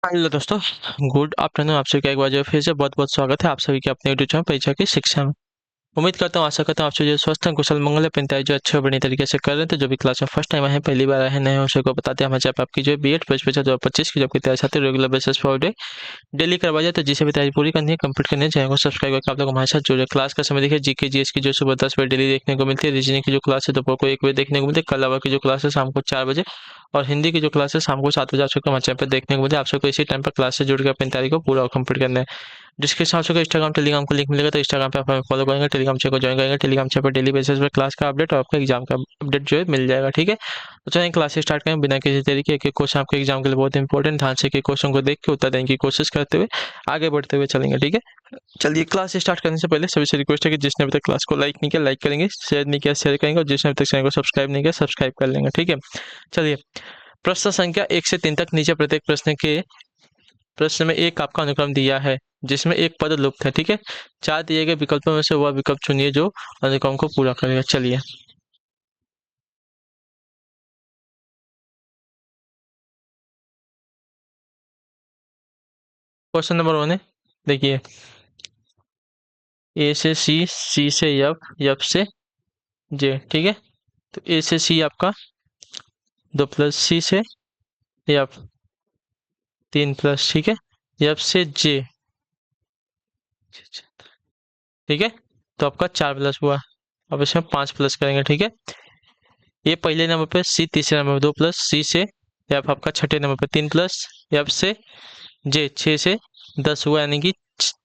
Hello दोस्तों। Good afternoon. आप सभी का एक बार जो फिर से बहुत बहुत स्वागत है आप सभी के अपने यूट्यूब चैनल परीक्षा की शिक्षा में। उम्मीद करता हूँ, आशा करता हूँ आप सभी जो स्वस्थ हैं, कुशल मंगल है, पिंताई जो अच्छे और बढ़िया तरीके से कर रहे हैं। तो जो भी क्लास में फर्स्ट टाइम आए हैं, पहली बार आए हैं, नए हो सबको बताते हैं हमारे चैनल पर आपकी जो बी एड फर्स्ट पेपर 2025 की जॉब की तैयारी चाहते हैं regular basis per day daily करवाई जाए। तो जिसे भी तैयारी पूरी करनी है, कंप्लीट करनी है, चैनल को सब्सक्राइब करके आप लोग हमारे साथ जुड़े। क्लास का समय देखिए, जीके जीएस की जो सुबह 10 बजे डेली देखने को मिलती है, रीजनिंग की जो क्लास है दोपहर को 1 बजे देखने को मिलती है, कल आवर की जो क्लास है शाम को 4 बजे, और हिंदी की जो क्लास है शाम को 7 बजे आप सबको हमारे चैनल पर देखने को मिलती है। आप सबको इसी टाइम पर क्लास से जुड़ के अपनी तैयारी को पूरा कंप्लीट करना है। डिस्क्रिप्शन में आपको इंस्टाग्राम टेलीग्राम का लिंक मिलेगा, तो इंस्टाग्राम पे आप हमें फॉलो करेंगे, टेलीग्राम चैनल को ज्वाइन करेंगे। टेलीग्राम चैनल पर डेली बेसिस पर क्लास का अपडेट और आपका एग्जाम का अपडेट जो है मिल जाएगा। ठीक है, तो चलिए क्लास स्टार्ट करें बिना किसी तरीके के। क्वेश्चन आपके एग्जाम के लिए बहुत इंपॉर्टेंट, ध्यान से क्वेश्चन को देख के उत्तर देने की कोशिश करते हुए आगे बढ़ते हुए चलेंगे। ठीक है, चलिए क्लास स्टार्ट करने से पहले सभी से रिक्वेस्ट है कि जिसने अभी तक क्लास को लाइक नहीं किया लाइक करेंगे, शेयर नहीं किया शेयर करेंगे, और जिसने अभी तक चैनल को सब्सक्राइब नहीं किया सब्सक्राइब कर लेंगे। ठीक है, चलिए प्रश्न संख्या 1 से 3 तक नीचे प्रत्येक प्रश्न में एक आपका अनुक्रम दिया है जिसमें एक पद लुप्त है। ठीक है, 4 दिए गए विकल्पों में से वह विकल्प चुनिए जो अनुक्रम को पूरा करेगा। चलिए क्वेश्चन नंबर 1 है, देखिए ए से सी, सी से एफ, एफ से जे। ठीक है, तो ए से सी आपका 2 प्लस सी से एफ 3 प्लस, ठीक है, एफ से जे, ठीक है, तो आपका 4 प्लस हुआ। अब इसमें 5 प्लस करेंगे। ठीक है, ये पहले नंबर पे, सी तीसरे नंबर पे 2 प्लस, सी से एफ आपका छठे नंबर पे 3 प्लस, एफ से जे 6 से 10 हुआ, यानी कि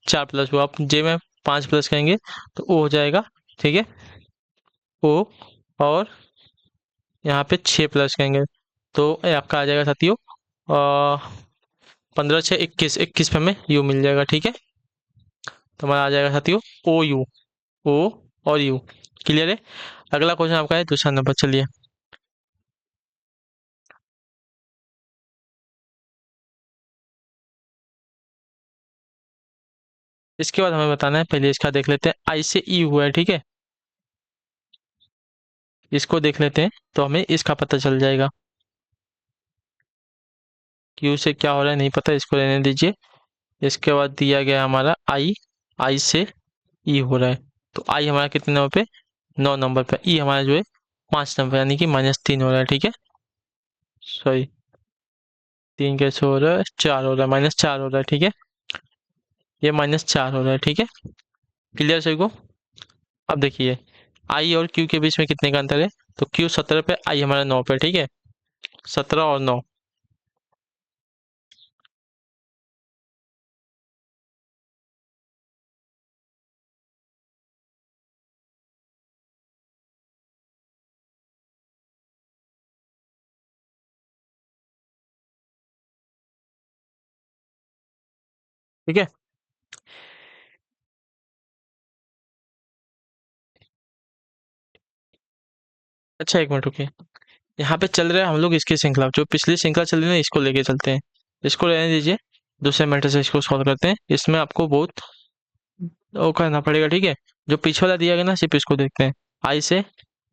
4 प्लस हुआ। आप जे में 5 प्लस करेंगे तो ओ हो जाएगा। ठीक है, ओ, और यहाँ पे 6 प्लस करेंगे तो ये आपका आ जाएगा साथियों 15 6 21, 21 पे हमें यू मिल जाएगा। ठीक है, तो हमारा आ जाएगा साथियों ओ यू, ओ और यू। क्लियर है। अगला क्वेश्चन आपका है दूसरा नंबर। चलिए इसके बाद हमें बताना है, पहले इसका देख लेते हैं। आई से ई हुआ है, ठीक है, इसको देख लेते हैं तो हमें इसका पता चल जाएगा। क्यू से क्या हो रहा है नहीं पता, इसको रहने दीजिए। इसके बाद दिया गया हमारा आई, आई से ई हो रहा है, तो आई हमारा कितने नंबर पे, 9 नंबर पे, ई हमारा जो है 5 नंबर, यानी कि -3 हो रहा है। ठीक है, सॉरी 3 कैसे हो रहा है, 4 हो रहा है, -4 हो रहा है। ठीक है, ये -4 हो रहा है। ठीक है, क्लियर सभी को। अब देखिए आई और क्यू के बीच में कितने का अंतर है, तो क्यू 17 पे, आई हमारा 9 पे। ठीक है, 17 और 9। ठीक है, अच्छा एक मिनट रुकिए, यहाँ पे चल रहा है हम लोग इसकी श्रृंखला, जो पिछली श्रृंखला चल रही है इसको लेके चलते हैं। इसको रहने दीजिए, दूसरे मेथड से इसको सॉल्व करते हैं। इसमें आपको बहुत वो करना पड़ेगा। ठीक है, जो पीछे वाला दिया गया ना सिर्फ इसको देखते हैं। आई से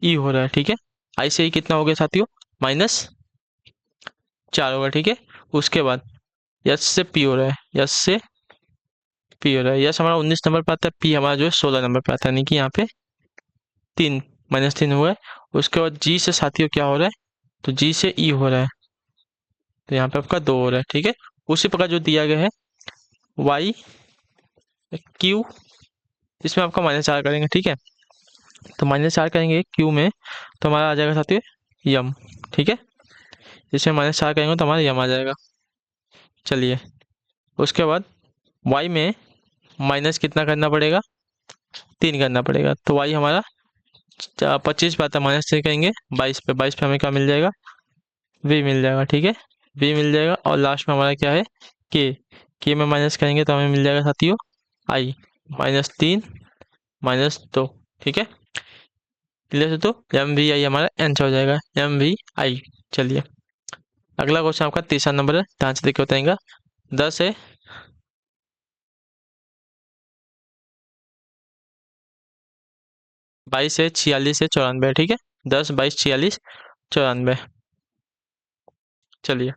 ई हो रहा है, ठीक है, आई से ई कितना हो गया साथियों, -4 होगा। ठीक है, उसके बाद यस से पी हो रहा है, यस से पी हो रहा है, यस हमारा 19 नंबर पे आता है, पी हमारा जो है 16 नंबर पे आता है, यानी कि यहाँ पे 3, -3 हुआ है। उसके बाद जी से साथियों क्या हो रहा है, तो जी से ई हो रहा है, तो यहाँ पे आपका 2 हो रहा है। ठीक है, उसी प्रकार जो दिया गया है वाई क्यू, इसमें आपका -4 करेंगे। ठीक है, तो -4 करेंगे क्यू में, तो हमारा आ जाएगा साथियों यम। ठीक है, इसमें -4 करेंगे तो हमारा यम आ जाएगा। चलिए उसके बाद वाई में माइनस कितना करना पड़ेगा, 3 करना पड़ेगा, तो वाई हमारा 25 पे आता है, -3 करेंगे 22 पे, 22 पे हमें क्या मिल जाएगा, वी मिल जाएगा। ठीक है, वी मिल जाएगा, और लास्ट में हमारा क्या है के में माइनस करेंगे तो हमें मिल जाएगा साथियों आई, -3 -2। ठीक है, क्लियर है, तो एम वी आई हमारा आंसर हो जाएगा, एम वी आई। चलिए अगला क्वेश्चन आपका तीसरा नंबर है, ध्यान से देखिए बताएंगा। 10 है 22 है 46 है 94। ठीक है, 10 22 46 94। चलिए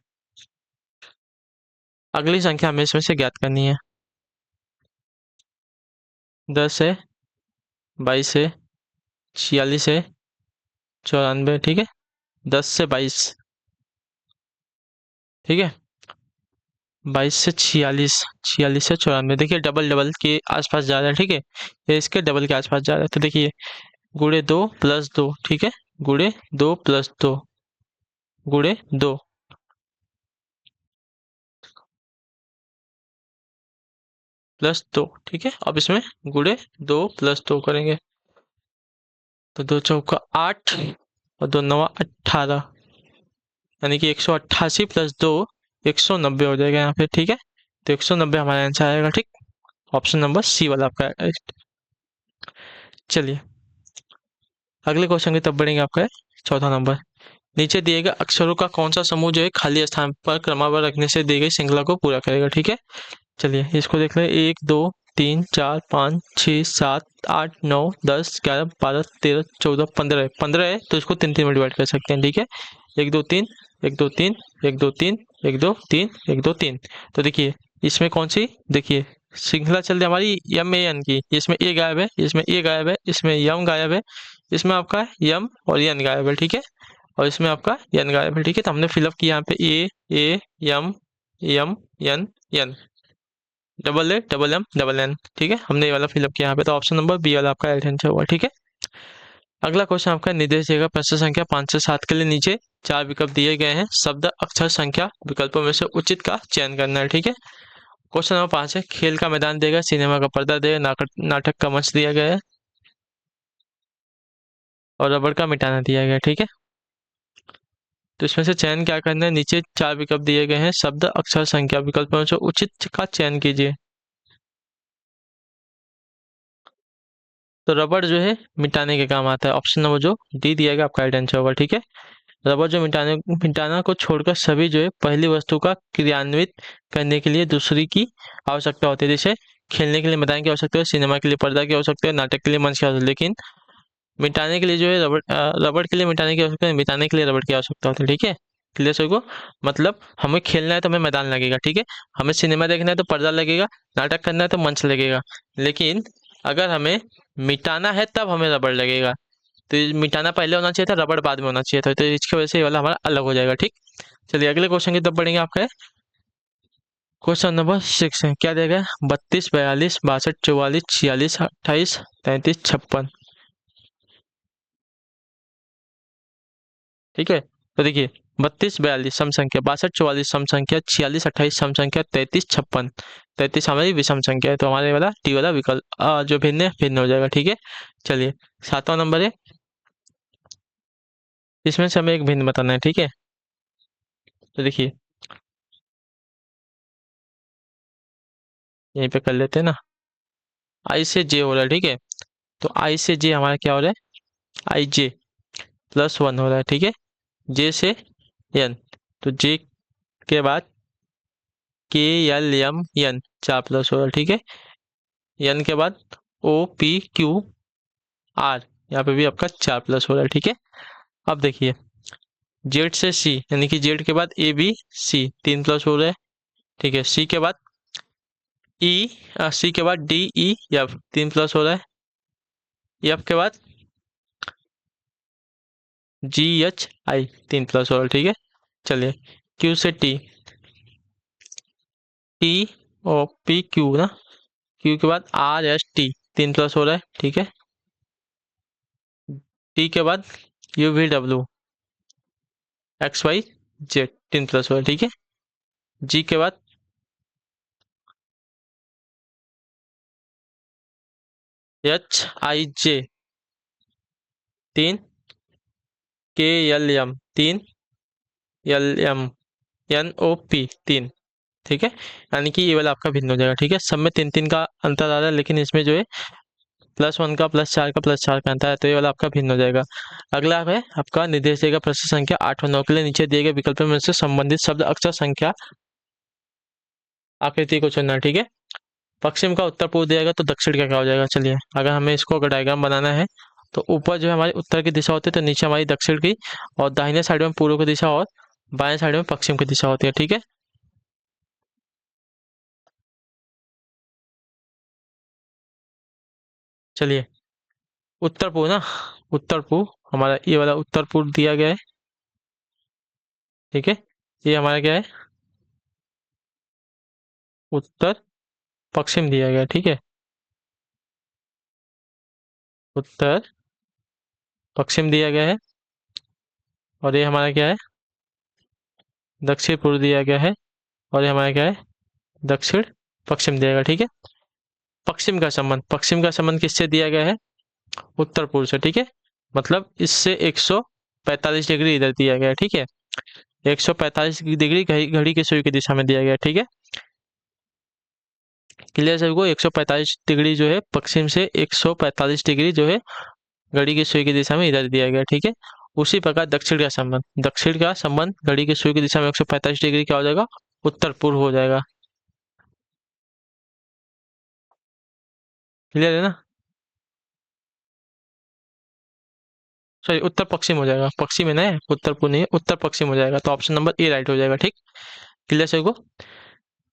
अगली संख्या हमें इसमें से ज्ञात करनी है। 10 है, 22 है, 46 है, 94, ठीक है। 10 से 22, ठीक है। 22 से 46, 46 से 94, देखिए डबल डबल के आसपास जा रहा है, ठीक है। ये इसके डबल के आसपास जा रहा है, तो देखिए गुणे 2 प्लस 2, ठीक है। गुणे 2 प्लस 2, गुणे 2 प्लस 2, ठीक है। अब इसमें गुणे 2 प्लस 2 करेंगे, तो 2 चौका 8 और 2 नवा 18, यानी कि 188 प्लस 2 190 हो जाएगा यहाँ पे, ठीक है। तो 190 हमारा आंसर आएगा, ठीक। ऑप्शन नंबर सी वाला आपका है। चलिए अगले क्वेश्चन की तरफ बढ़ेंगे। आपका है चौथा नंबर। नीचे दिए गए अक्षरों का कौन सा समूह जो है खाली स्थान पर क्रमवार रखने से दी गई श्रृंखला को पूरा करेगा, ठीक है। चलिए इसको देख लें। 1 2 3 4 5 6 7 8 9 10 11 12 13 14 15, 15 है तो इसको तीन तीन में डिवाइड कर सकते हैं, ठीक है। 1 2 3 1 2 3 1 2 3 1 2 3 1 2 3। तो देखिए इसमें कौन सी, देखिए श्रृंखला चल रही है हमारी यम ए एन की। इसमें ए गायब है, इसमें ए गायब है, इसमें यम गायब है, इसमें आपका यम और यन गायब है, ठीक है। और इसमें आपका यन गायब है, ठीक है। तो हमने फिलअप किया यहाँ पे A M M N N, double A double M double N, ठीक है। हमने ये वाला फिलअप किया यहाँ पे, तो ऑप्शन नंबर बी वाला आपका राइट आंसर हुआ, ठीक है। अगला क्वेश्चन आपका निर्देश देगा प्रश्न संख्या 5 से 7 के लिए नीचे चार विकल्प दिए गए हैं, शब्द अक्षर संख्या विकल्पों में से उचित का चयन करना है, ठीक है। क्वेश्चन नंबर 5 है, खेल का मैदान देगा, सिनेमा का पर्दा देगा, नाटक का मंच दिया गया है और रबड़ का मिटाना दिया गया है, ठीक है। तो इसमें से चयन क्या करना है, नीचे चार विकल्प दिए गए हैं, शब्द अक्षर संख्या विकल्पों में से उचित का चयन कीजिए। तो रबड़ जो है मिटाने के काम आता है, ऑप्शन नंबर जो डी दिया गया आपका राइट आंसर होगा, ठीक है। रबड़ जो मिटाना को छोड़कर सभी जो है पहली वस्तु का क्रियान्वित करने के लिए दूसरी की आवश्यकता होती है। जैसे खेलने के लिए मैदान की आवश्यकता है, सिनेमा के लिए पर्दा की आवश्यकता है, नाटक के लिए मंच की आवश्यकता है, लेकिन मिटाने के लिए जो है रबड़ के लिए मिटाने की आवश्यकता है, मिटाने के लिए रबड़ की आवश्यकता होती है, ठीक है। क्लियर सबको। मतलब हमें खेलना है तो हमें मैदान लगेगा, ठीक है। हमें सिनेमा देखना है तो पर्दा लगेगा, नाटक करना है तो मंच लगेगा, लेकिन अगर हमें मिटाना है तब हमें रबड़ लगेगा। तो ये मिटाना पहले होना चाहिए था, रबड़ बाद में होना चाहिए था, तो इसकी वजह से ये वाला हमारा अलग हो जाएगा, ठीक। चलिए अगले क्वेश्चन की तरफ बढ़ेंगे। आपका है क्वेश्चन नंबर 6 है, क्या देगा, 32 42 62 44 46 28 33 56, ठीक है। तो देखिए 32 42 सम संख्या, 62 44 सम संख्या, 46 28 सम संख्या, 33 56, 33 हमारी विषम संख्या है, तो हमारे वाला टी वाला विकल्प जो भिन्न है भिन्न हो जाएगा, ठीक है। चलिए सातवां नंबर है, इसमें से हमें एक भिन्न बताना है, ठीक है। तो देखिए यहीं पे कर लेते हैं ना, आई से जे हो रहा है, ठीक है। तो आई से जे हमारा क्या हो रहा है, आई जे +1 हो रहा है, ठीक है। जे से एन, तो जे के बाद के एल एम एन 4 प्लस हो रहा है, ठीक है। एन के बाद ओ पी क्यू आर, यहाँ पे भी आपका 4 प्लस हो रहा है, ठीक है। अब देखिए जेड से सी, यानी कि जेड के बाद ए बी सी 3 प्लस हो रहा है, ठीक है। सी के बाद ई, सी के बाद डी ई एफ 3 प्लस हो रहा है, एफ के बाद जी एच आई 3 प्लस हो रहा है, ठीक है। चलिए क्यू से टी, टी और पी क्यू ना, क्यू के बाद आर एस टी 3 प्लस हो रहा है, ठीक है। टी के बाद U V W X Y Z 3 plus हो रहा है, ठीक है। जी के बाद H I J 3, K L M 3, L M N O P 3, ठीक है। यानी कि ये वाला आपका भिन्न हो जाएगा, ठीक है। सब में 3 3 का अंतर आ रहा है, लेकिन इसमें जो है +1 का +4 का +4 का अंतर है, तो ये वाला आपका भिन्न हो जाएगा। अगला है आपका निर्देश देगा प्रश्न संख्या 8 और 9 के लिए नीचे दिए गए विकल्पों में से संबंधित शब्द अक्षर संख्या आकृति को चुनना, ठीक है। पश्चिम का उत्तर पूर्व दिया गया तो दक्षिण का क्या हो जाएगा। चलिए अगर हमें इसको अगर डायग्राम बनाना है, तो ऊपर जो है हमारी उत्तर की दिशा होती है, तो नीचे हमारी दक्षिण की, और दाहिने साइड में पूर्व की दिशा और बाएं साइड में पश्चिम की दिशा होती है, ठीक है। चलिए, उत्तर पूर्व ना, उत्तर पूर्व हमारा ये वाला उत्तर पूर्व दिया गया है। ठीक है, ये हमारा क्या है, उत्तर पश्चिम दिया गया है। ठीक है, उत्तर पश्चिम दिया गया है। और ये हमारा क्या है, दक्षिण पूर्व दिया गया है। और ये हमारा क्या है, दक्षिण पश्चिम दिया गया। ठीक है, पश्चिम का संबंध किससे दिया गया है, उत्तर पूर्व से। ठीक है, मतलब इससे 145 डिग्री इधर दिया गया है। ठीक है, 145 डिग्री घड़ी की सुई की दिशा में दिया गया है। ठीक है, क्लियर सभी को। 145 डिग्री जो है पश्चिम से, 145 डिग्री जो है घड़ी की सुई की दिशा में इधर दिया गया है। ठीक है, उसी प्रकार दक्षिण का संबंध घड़ी की सुई की दिशा में 145 डिग्री क्या हो जाएगा, उत्तर पूर्व हो जाएगा। क्लियर है ना। सॉरी, उत्तर पश्चिम हो जाएगा, पश्चिम है ना, उत्तर पूर्व नहीं है, उत्तर पश्चिम हो जाएगा। तो ऑप्शन नंबर ए राइट हो जाएगा। ठीक, क्लियर सभी को।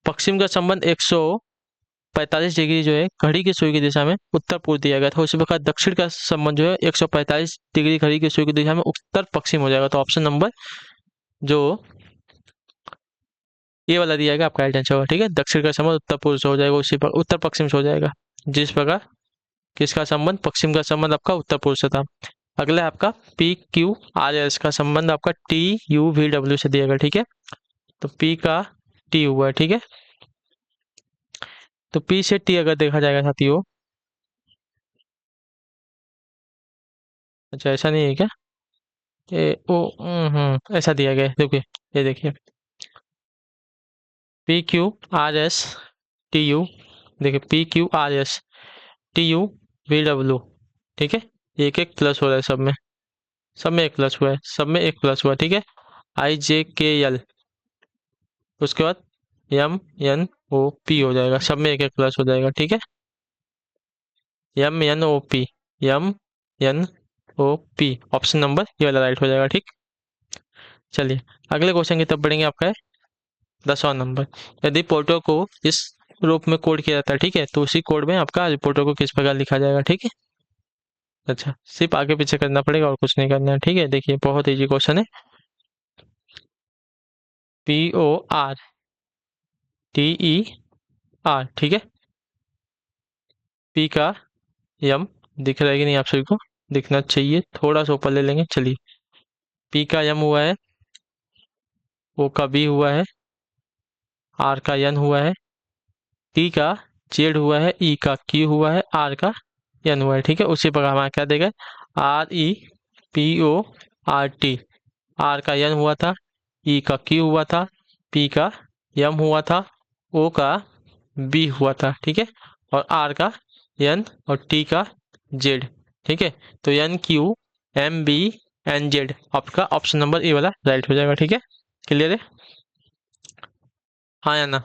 पश्चिम का संबंध 145 डिग्री जो है घड़ी की सुई की दिशा में उत्तर पूर्व दिया गया था, उसी प्रकार दक्षिण का संबंध जो है 145 डिग्री घड़ी की सुई की दिशा में उत्तर पश्चिम हो जाएगा। तो ऑप्शन नंबर जो ये वाला दिया गया आपका राइट आंसर होगा। ठीक है, दक्षिण का संबंध उत्तर पूर्व से हो जाएगा, उसी पर उत्तर पश्चिम से हो जाएगा, जिस प्रकार किसका संबंध, पश्चिम का संबंध आपका उत्तर पूर्व से था। अगला है आपका पी क्यू आर एस का संबंध आपका टी यू वी डब्ल्यू से दिया गया। ठीक है, तो पी का टी हुआ है। ठीक है, तो पी से टी अगर देखा जाएगा साथियों, अच्छा ऐसा नहीं है क्या, ए ओ ऐसा दिया गया है। देखिए, ये देखिए, P Q R S T U, देखिए P Q R S T U V W. ठीक है, एक एक प्लस हो रहा है सब में, सब में एक प्लस हुआ है, सब में एक प्लस हुआ है। ठीक है, आई जे के एल, उसके बाद एम एन ओ पी हो जाएगा, सब में एक एक प्लस हो जाएगा। ठीक है, M N O P, M N O P, option number ये वाला राइट हो जाएगा। ठीक, चलिए अगले क्वेश्चन की तरफ बढ़ेंगे। आपका है 10वां नंबर, यदि रिपोर्टर को इस रूप में कोड किया जाता है, ठीक है, तो उसी कोड में आपका रिपोर्टर को किस प्रकार लिखा जाएगा। ठीक है, अच्छा सिर्फ आगे पीछे करना पड़ेगा और कुछ नहीं करना है। ठीक है, देखिए बहुत इजी क्वेश्चन है। P O R T E R, ठीक है, पी का यम दिख रहा है कि नहीं आप सभी को, दिखना चाहिए, थोड़ा सा ऊपर ले लेंगे। चलिए, पी का यम हुआ है, ओ का बी हुआ है, आर का एन हुआ है, टी का जेड हुआ है, ई का क्यू हुआ है, आर का एन हुआ है। ठीक है, उसी प्रकार हमारा क्या देगा, R E P O R T, R का एन हुआ था, ई का क्यू हुआ था, पी का एम हुआ था, ओ का बी हुआ था। ठीक है, और आर का एन और टी का जेड। ठीक है, तो N Q M B N Z, आपका ऑप्शन नंबर ए वाला राइट हो जाएगा। ठीक है, क्लियर है, हाँ या ना।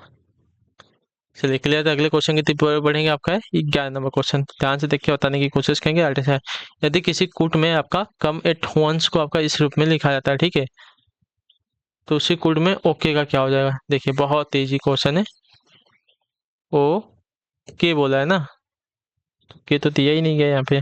चलिए क्लियर, तो अगले क्वेश्चन की तरफ बढ़ेंगे। आपका है 11 नंबर क्वेश्चन, ध्यान से देख के बताने की कोशिश करेंगे। आर्टिस है, यदि किसी कूट में आपका कम एट वंस को आपका इस रूप में लिखा जाता है, ठीक है, तो उसी कूट में ओके का क्या हो जाएगा। देखिए बहुत तेजी क्वेश्चन है, ओ के बोला है ना, तो के तो दिया ही नहीं गया यहाँ पे।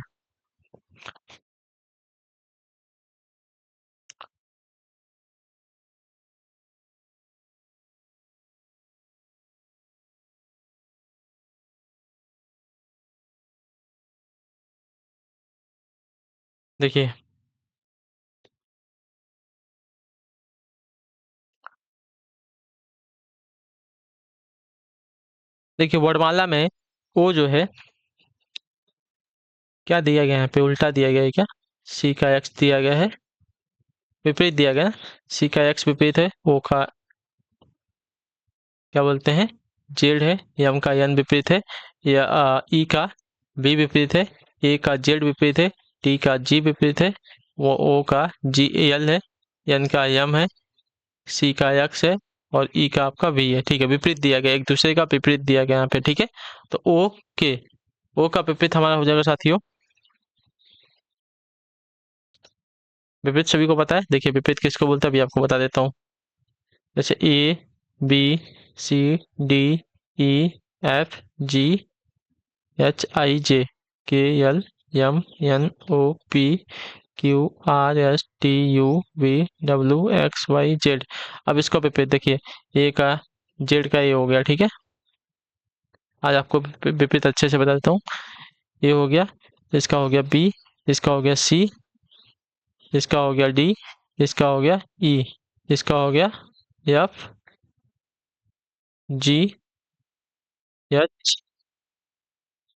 देखिए, देखिए वर्णमाला में ओ जो है क्या दिया गया है, यहाँ पे उल्टा दिया गया है क्या, सी का एक्स दिया गया है, विपरीत दिया गया है। सी का एक्स विपरीत है, ओ का क्या बोलते हैं जेड है, एम का एन विपरीत है, या ई का बी विपरीत है, ए का जेड विपरीत है, टी का जी विपरीत है, वो ओ का जी एल है, एन का एम है, सी का एक्स है, और ई का आपका वी है। ठीक है, विपरीत दिया गया, एक दूसरे का विपरीत दिया गया यहाँ पे। ठीक है, तो ओ के, ओ का विपरीत हमारा हो जाएगा साथियों, विपरीत सभी को पता है। देखिए विपरीत किसको बोलते हैं, अभी आपको बता देता हूँ। जैसे A B C D E F G H I J, KLMNOPQRSTUVWXYZ। अब इसको विपरीत देखिए, ए का जेड का ए हो गया, ठीक है। आज आपको विपरीत अच्छे से बताता हूँ। ए हो गया, इसका हो गया बी, इसका हो गया सी, इसका हो गया डी, इसका हो गया ई, इसका हो गया F, G, H,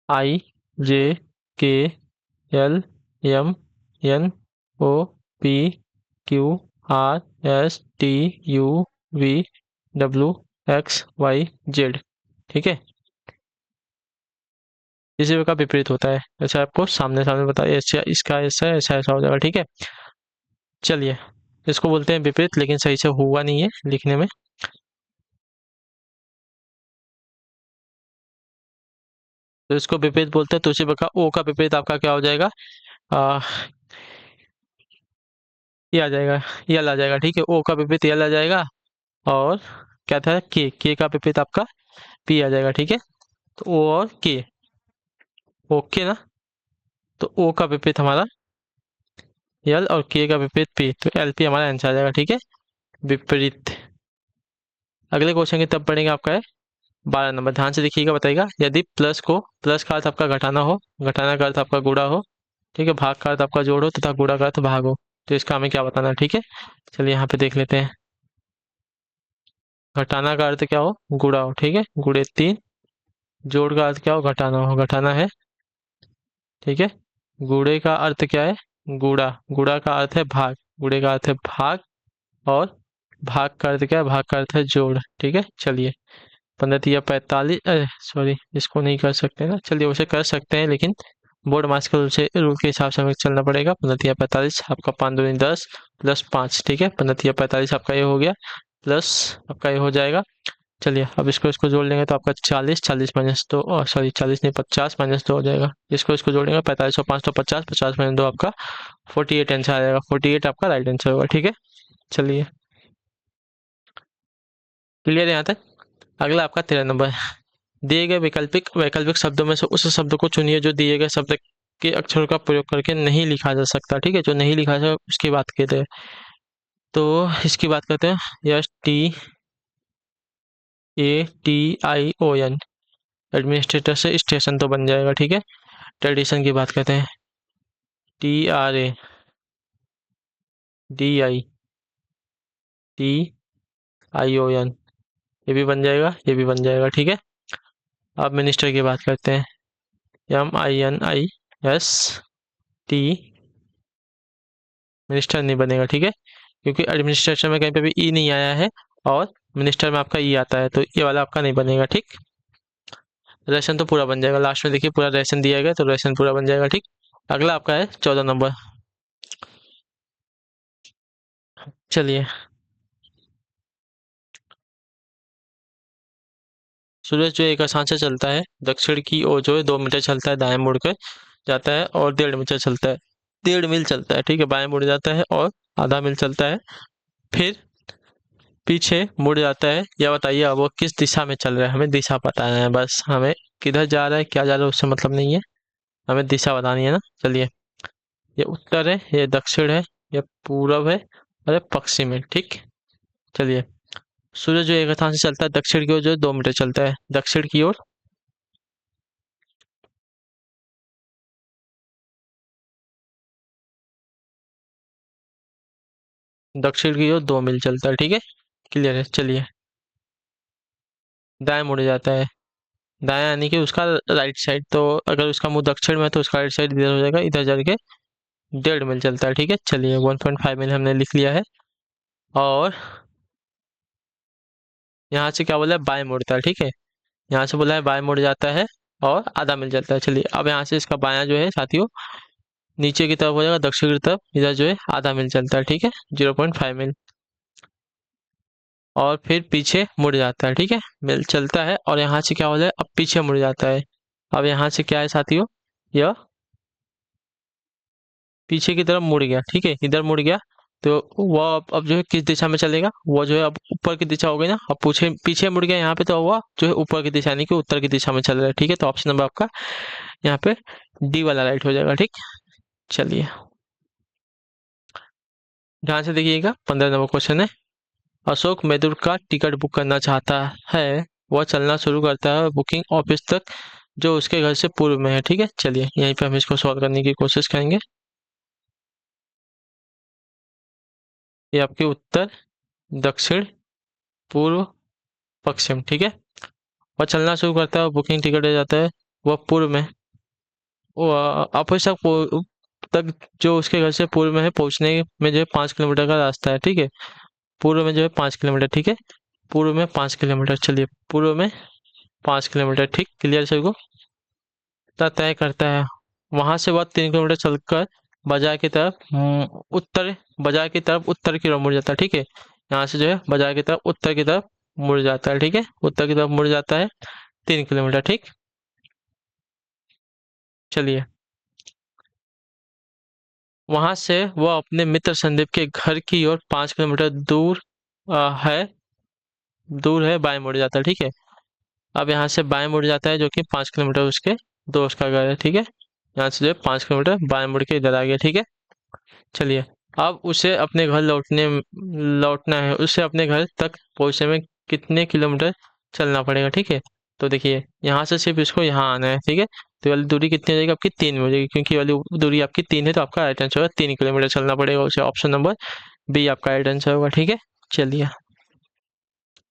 I, J, K, L, M, N, O, P, Q, R, S, T, U, V, W, X, Y, Z, ठीक है। इसी का विपरीत होता है, ऐसा आपको सामने सामने बताया, ऐसा इसका ऐसा हो जाएगा, ठीक है। चलिए, इसको बोलते हैं विपरीत, लेकिन सही से हुआ नहीं है लिखने में। तो इसको विपरीत बोलते हैं, तो उसी प्रकार ओ का विपरीत आपका क्या हो जाएगा, आ, ये आ जाएगा, यल आ जाएगा, ठीक है। ओ का विपरीत यल आ जाएगा, और क्या था, के का विपरीत आपका पी आ जाएगा, ठीक है। तो ओ और के, ओके ना। तो ओ का विपरीत हमारा यल और के का विपरीत पी, तो एल पी हमारा आंसर आ जाएगा, ठीक है, विपरीत। अगले क्वेश्चन की तब पढ़ेंगे, आपका है 12 नंबर। ध्यान से देखिएगा, बताइएगा, यदि प्लस को, प्लस का अर्थ आपका घटाना हो, घटाना का अर्थ आपका गुणा हो, ठीक है, भाग का अर्थ आपका जोड़ हो, तथा गुणा का अर्थ भाग हो, तो इसका हमें क्या बताना है, ठीक है। चलिए यहाँ पे देख लेते हैं। घटाना का अर्थ क्या हो, गुणा हो, ठीक है, गुणे 3। जोड़ का अर्थ क्या हो, घटाना हो, घटाना है, ठीक है। गुणे का अर्थ क्या है, गुणा, गुणा का अर्थ है भाग, गुणे का अर्थ है भाग, और भाग का अर्थ क्या है, भाग का अर्थ है जोड़, ठीक है। चलिए, 15 या 45, अरे सॉरी, इसको नहीं कर सकते ना, चलिए उसे कर सकते हैं, लेकिन बोर्ड मार्क्स के रूल के हिसाब से हमें चलना पड़ेगा। 15 या 45 आपका 5 दूनी 10 प्लस 5, ठीक है। 15 या 45 आपका ये हो गया, प्लस आपका ये हो जाएगा। चलिए, अब इसको इसको जोड़ लेंगे तो आपका 40, 40 - 2, सॉरी 40 नहीं, 50 - 2 हो जाएगा। इसको इसको जोड़ेंगे, 45 और 5 तो 50, 50 - 2 आपका 48 आंसर आ जाएगा। 48 आपका राइट आंसर होगा, ठीक है। चलिए, क्लियर है यहाँ तक। अगला आपका 13 नंबर। दिए गए वैकल्पिक वैकल्पिक शब्दों में से उस शब्द को चुनिए जो दिए गए शब्द के अक्षरों का प्रयोग करके नहीं लिखा जा सकता, ठीक है। जो नहीं लिखा जा उसकी बात कहते हैं, तो इसकी बात करते हैं। STATION, एडमिनिस्ट्रेटर से स्टेशन तो बन जाएगा, ठीक है। ट्रेडिशन की बात करते हैं। TRADITION, ये भी बन जाएगा, ये भी बन जाएगा, ठीक है। अब मिनिस्टर की बात करते हैं। MINIST, मिनिस्टर नहीं बनेगा, ठीक है, क्योंकि एडमिनिस्ट्रेशन में कहीं पे भी ई नहीं आया है, और मिनिस्टर में आपका ई आता है, तो ये वाला आपका नहीं बनेगा, ठीक। रेशन तो पूरा बन जाएगा, लास्ट में देखिए पूरा रेशन दिया गया, तो रेशन पूरा बन जाएगा, ठीक। अगला आपका है 14 नंबर। चलिए, सूरज जो एक आसान से चलता है, दक्षिण की ओर जो है 2 मीटर चलता है, दाएं मुड़कर जाता है, और 1.5 मीटर चलता है, 1.5 मील चलता है, ठीक है, बाएं मुड़ जाता है, और आधा मील चलता है, फिर पीछे मुड़ जाता है। या बताइए अब वो किस दिशा में चल रहा है, हमें दिशा बताना है, बस हमें किधर जा रहा है, क्या जा रहा है, उससे मतलब नहीं है, हमें दिशा बतानी है ना। चलिए, ये उत्तर है, ये दक्षिण है, ये पूरब है, और ये पश्चिम है, ठीक। चलिए, सूरज जो एक स्थान से चलता है दक्षिण की ओर जो है 2 मीटर चलता है, दक्षिण की ओर, दक्षिण की ओर 2 मील चलता है, ठीक है, क्लियर है। चलिए, दाएं मुड़ जाता है, दाएं यानी कि उसका राइट साइड, तो अगर उसका मुंह दक्षिण में है तो उसका राइट साइड इधर हो जाएगा, इधर जाके 1.5 मील चलता है, ठीक है। चलिए, 1.5 मील हमने लिख लिया है, और यहाँ से क्या बोला है, बाएं मुड़ता है, ठीक है। यहाँ से बोला है बाएं मुड़ जाता है, और आधा मिल जाता है। चलिए, अब यहाँ से इसका बायां जो है साथियों नीचे की तरफ हो जाएगा, दक्षिण की तरफ, इधर जो है आधा मील चलता है, ठीक है, 0.5 मील, और फिर पीछे मुड़ जाता है, ठीक है, मिल चलता है, और यहाँ से क्या हो जाए, अब पीछे मुड़ जाता है। अब यहाँ से क्या है साथियों, यह पीछे की तरफ मुड़ गया, ठीक है, इधर मुड़ गया, तो वह अब जो है किस दिशा में चलेगा, वो जो है अब ऊपर की दिशा हो गई ना। अब पीछे पीछे मुड़ गया यहाँ पे, तो वह जो है ऊपर की दिशा यानी कि उत्तर की दिशा में चल रहा है, ठीक है। तो ऑप्शन नंबर आपका यहाँ पे डी वाला राइट हो जाएगा। ठीक, चलिए ध्यान से देखिएगा। 15 नंबर क्वेश्चन है, अशोक मैसूर का टिकट बुक करना चाहता है। वह चलना शुरू करता है बुकिंग ऑफिस तक जो उसके घर से पूर्व में है। ठीक है, चलिए यहीं पे हम इसको सॉल्व करने की कोशिश करेंगे। ये आपके उत्तर, दक्षिण, पूर्व, पश्चिम। ठीक है, वह चलना शुरू करता है, बुकिंग टिकट हो जाता है, वह पूर्व में, वो ऑफिस तक जो उसके घर से पूर्व में है पहुंचने में जो है 5 किलोमीटर का रास्ता है। ठीक है, पूर्व में जो है 5 किलोमीटर। ठीक है, पूर्व में 5 किलोमीटर। चलिए पूर्व में 5 किलोमीटर। ठीक, क्लियर सभी को? तय करता है, वहां से वह 3 किलोमीटर चलकर बाजार की तरफ उत्तर, बाजार की तरफ उत्तर की ओर मुड़ जाता है। ठीक है, यहाँ से जो है बाजार की तरफ उत्तर की तरफ मुड़ जाता है। ठीक है, उत्तर की तरफ मुड़ जाता है 3 किलोमीटर। ठीक, चलिए वहां से वह अपने मित्र संदीप के घर की ओर 5 किलोमीटर दूर है बाएं मुड़ जाता है। ठीक है, अब यहाँ से बाएं मुड़ जाता है जो कि 5 किलोमीटर उसके दोस्त का घर है। ठीक है, यहाँ से जो है 5 किलोमीटर बाएं मुड़ के इधर आ गया। ठीक है, चलिए अब उसे अपने घर लौटना है। उसे अपने घर तक पहुंचने में कितने किलोमीटर चलना पड़ेगा? ठीक है, तो देखिए यहाँ से सिर्फ इसको यहाँ आना है। ठीक है, तो ये वाली दूरी कितनी हो जाएगी आपकी? 3 हो जाएगी, क्योंकि ये वाली दूरी आपकी 3 है, तो आपका राइट आंसर होगा 3 किलोमीटर चलना पड़ेगा उसे। ऑप्शन नंबर बी आपका राइट आंसर होगा। ठीक है, चलिए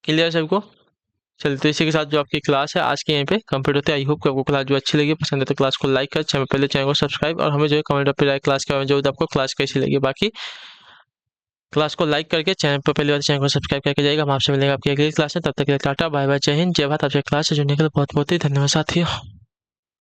क्लियर सबको? चलिए तो इसी के साथ जो आपकी क्लास है आज की यहीं पे कंप्लीट होती है। आई होप कि आपको क्लास जो अच्छी लगी, पसंद है तो क्लास को लाइक कर, पहले चैनल को सब्सक्राइब, और हमें जो है कमेंट पे राय क्लास के बारे में जो आपको क्लास कैसी लगी। बाकी क्लास को लाइक करके चैनल पर पहले बार चैनल को सब्सक्राइब करके जाएगा। हम आपसे मिलेंगे आपकी अगली क्लास में, तब तक के लिए टाटा बाय बाय, जय हिंद, जय भारत। आपसे क्लास से जुड़ने के लिए बहुत बहुत ही धन्यवाद साथियों।